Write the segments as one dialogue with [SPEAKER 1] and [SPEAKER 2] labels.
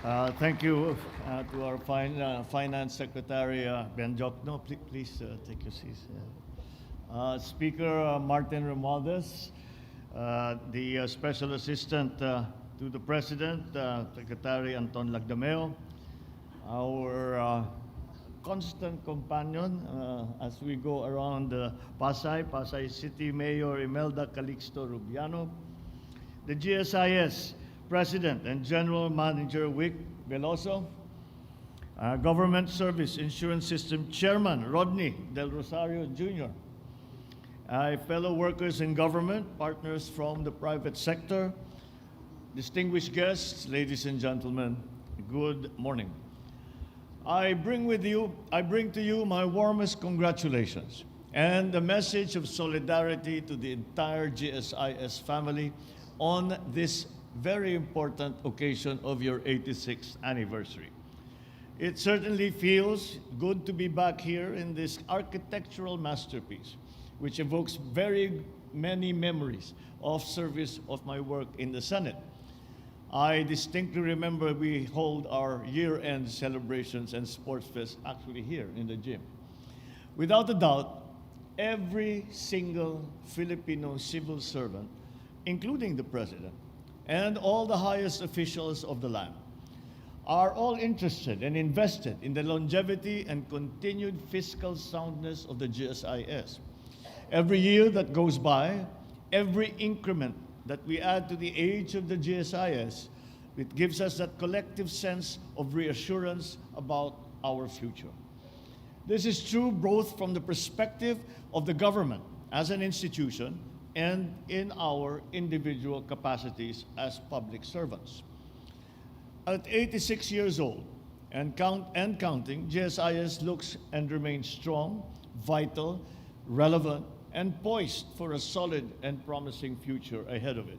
[SPEAKER 1] Thank you to our Finance Secretary, Ben Jokno. Please take your seats. Speaker Martin Romualdez, the Special Assistant to the President, Secretary Anton Lagdameo, our constant companion as we go around Pasay City Mayor Imelda Calixto Rubiano, the GSIS President and General Manager Vic Veloso, Government Service Insurance System Chairman Rodney Del Rosario Jr., fellow workers in government, partners from the private sector, distinguished guests, ladies and gentlemen, good morning. I bring to you my warmest congratulations and a message of solidarity to the entire GSIS family on this very important occasion of your 86th anniversary. It certainly feels good to be back here in this architectural masterpiece, which evokes very many memories of service of my work in the Senate. I distinctly remember we hold our year-end celebrations and sports fest actually here in the gym. Without a doubt, every single Filipino civil servant, including the President, and all the highest officials of the land, are all interested and invested in the longevity and continued fiscal soundness of the GSIS. Every year that goes by, every increment that we add to the age of the GSIS, it gives us that collective sense of reassurance about our future. This is true both from the perspective of the government as an institution and in our individual capacities as public servants. At 86 years old and counting, GSIS looks and remains strong, vital, relevant, and poised for a solid and promising future ahead of it.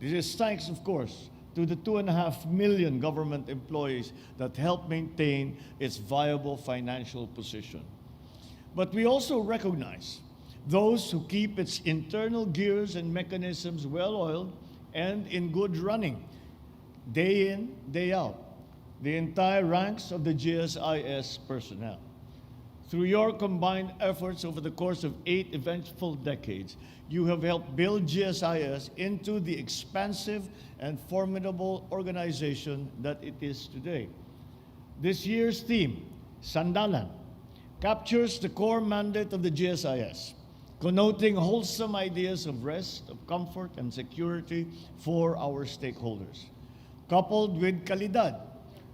[SPEAKER 1] This is thanks, of course, to the 2.5 million government employees that help maintain its viable financial position. But we also recognize those who keep its internal gears and mechanisms well-oiled and in good running, day in, day out, the entire ranks of the GSIS personnel. Through your combined efforts over the course of 8 eventful decades, you have helped build GSIS into the expansive and formidable organization that it is today. This year's theme, Sandalan, captures the core mandate of the GSIS, connoting wholesome ideas of rest, of comfort, and security for our stakeholders. Coupled with Kalidad,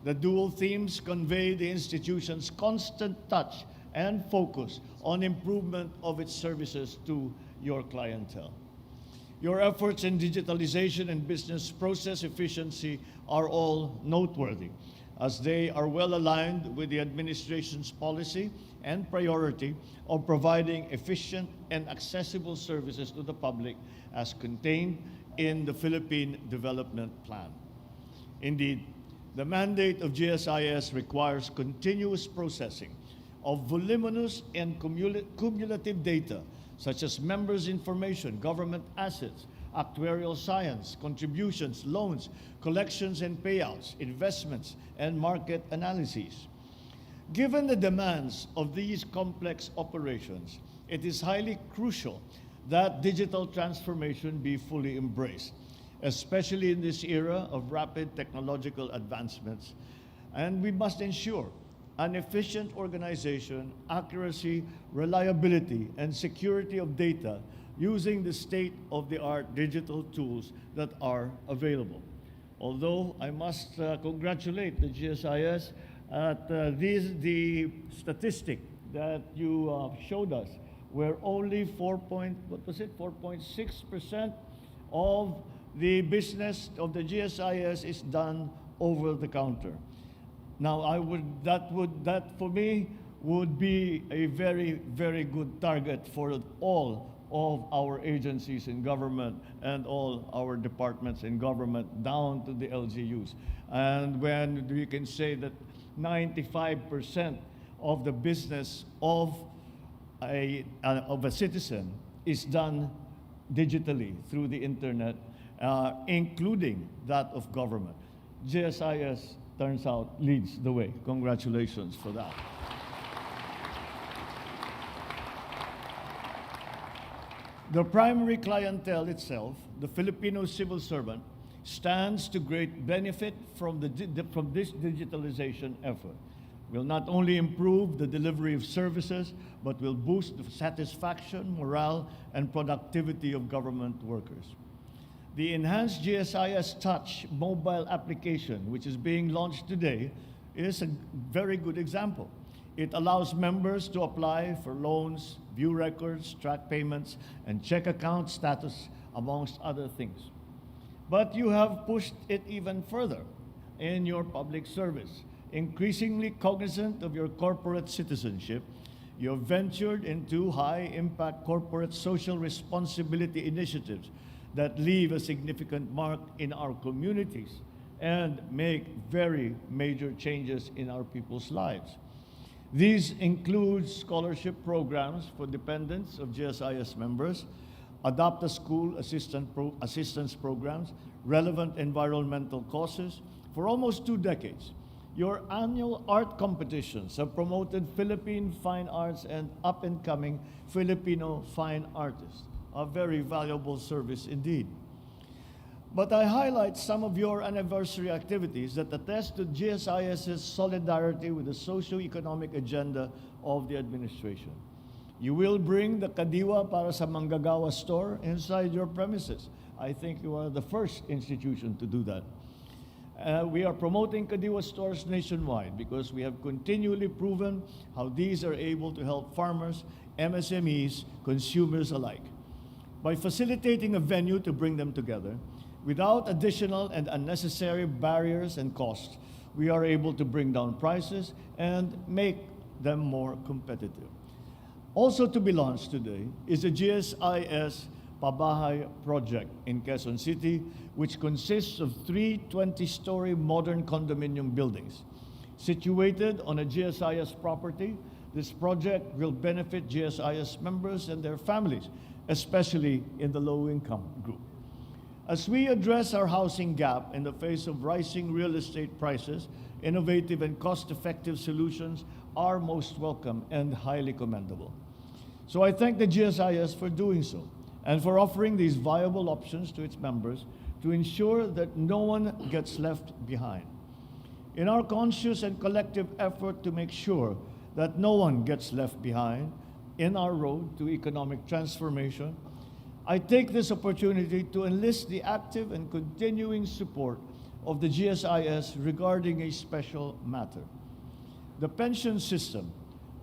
[SPEAKER 1] the dual themes convey the institution's constant touch and focus on improvement of its services to your clientele. Your efforts in digitalization and business process efficiency are all noteworthy, as they are well aligned with the administration's policy and priority of providing efficient and accessible services to the public as contained in the Philippine Development Plan. Indeed, the mandate of GSIS requires continuous processing of voluminous and cumulative data, such as members' information, government assets, actuarial science, contributions, loans, collections and payouts, investments, and market analyses. Given the demands of these complex operations, it is highly crucial that digital transformation be fully embraced, especially in this era of rapid technological advancements. And we must ensure an efficient organization, accuracy, reliability, and security of data using the state-of-the-art digital tools that are available. Although I must congratulate the GSIS at the statistic that you showed us, where only 4.6% of the business of the GSIS is done over the counter. Now, that for me would be a very, very good target for all of our agencies in government and all our departments in government down to the LGUs. And when we can say that 95% of the business of a citizen is done digitally through the internet, including that of government. GSIS, turns out, leads the way. Congratulations for that. The primary clientele itself, the Filipino civil servant, stands to great benefit from this digitalization effort. Will not only improve the delivery of services, but will boost the satisfaction, morale, and productivity of government workers. The enhanced GSIS Touch mobile application, which is being launched today, is a very good example. It allows members to apply for loans, view records, track payments, and check account status, amongst other things. But you have pushed it even further in your public service. Increasingly cognizant of your corporate citizenship, you have ventured into high-impact corporate social responsibility initiatives that leave a significant mark in our communities and make very major changes in our people's lives. These include scholarship programs for dependents of GSIS members, adopt a school assistance programs, relevant environmental causes. For almost 2 decades, your annual art competitions have promoted Philippine fine arts and up-and-coming Filipino fine artists, a very valuable service indeed. But I highlight some of your anniversary activities that attest to GSIS's solidarity with the socio-economic agenda of the administration. You will bring the Kadiwa para sa Manggagawa store inside your premises. I think you are the first institution to do that. We are promoting Kadiwa stores nationwide because we have continually proven how these are able to help farmers, MSMEs, consumers alike. By facilitating a venue to bring them together, without additional and unnecessary barriers and costs, we are able to bring down prices and make them more competitive. Also to be launched today is the GSIS Pabahay project in Quezon City, which consists of 3 20-story modern condominium buildings. Situated on a GSIS property, this project will benefit GSIS members and their families, especially in the low-income group. As we address our housing gap in the face of rising real estate prices, innovative and cost-effective solutions are most welcome and highly commendable. So I thank the GSIS for doing so and for offering these viable options to its members to ensure that no one gets left behind. In our conscious and collective effort to make sure that no one gets left behind in our road to economic transformation, I take this opportunity to enlist the active and continuing support of the GSIS regarding a special matter. The pension system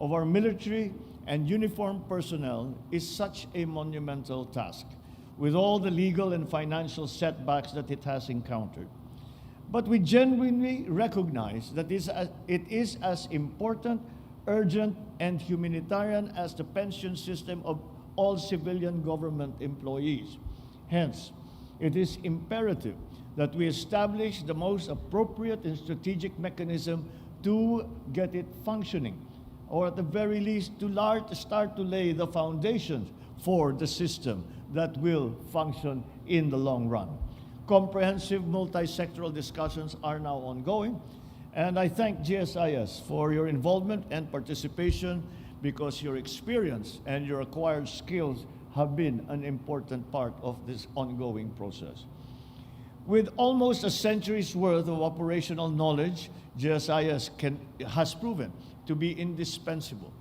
[SPEAKER 1] of our military and uniformed personnel is such a monumental task, with all the legal and financial setbacks that it has encountered. But we genuinely recognize that it is as important, urgent, and humanitarian as the pension system of all civilian government employees. Hence, it is imperative that we establish the most appropriate and strategic mechanism to get it functioning, or at the very least to start to lay the foundations for the system that will function in the long run. Comprehensive multi-sectoral discussions are now ongoing, and I thank GSIS for your involvement and participation because your experience and your acquired skills have been an important part of this ongoing process. With almost a century's worth of operational knowledge, GSIS has proven to be indispensable.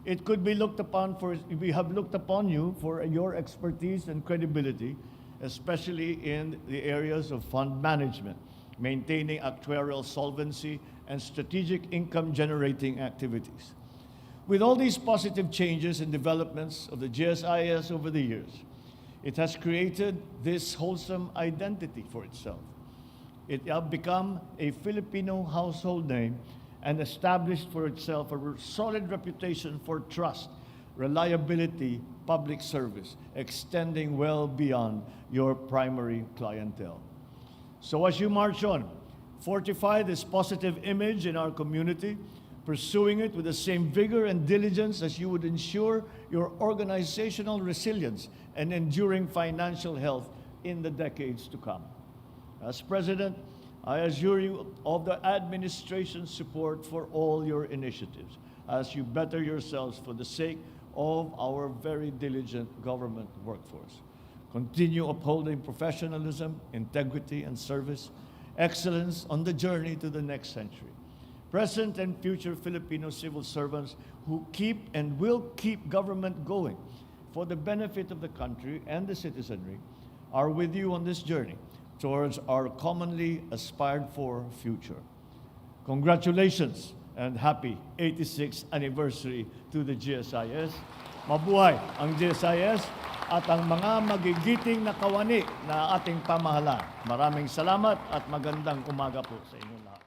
[SPEAKER 1] It could be looked upon we have looked upon you for your expertise and credibility, especially in the areas of fund management, maintaining actuarial solvency, and strategic income-generating activities. With all these positive changes and developments of the GSIS over the years, it has created this wholesome identity for itself. It has become a Filipino household name and established for itself a solid reputation for trust, reliability, public service, extending well beyond your primary clientele. So as you march on, fortify this positive image in our community, pursuing it with the same vigor and diligence as you would ensure your organizational resilience and enduring financial health in the decades to come. As President, I assure you of the administration's support for all your initiatives as you better yourselves for the sake of our very diligent government workforce. Continue upholding professionalism, integrity, and service, excellence on the journey to the next century. Present and future Filipino civil servants who keep and will keep government going for the benefit of the country and the citizenry are with you on this journey towards our commonly aspired for future. Congratulations and happy 86th anniversary to the GSIS. Mabuhay ang GSIS at ang mga magigiting na kawani na ating pamahalaan. Maraming salamat at magandang umaga po sa inyong lahat.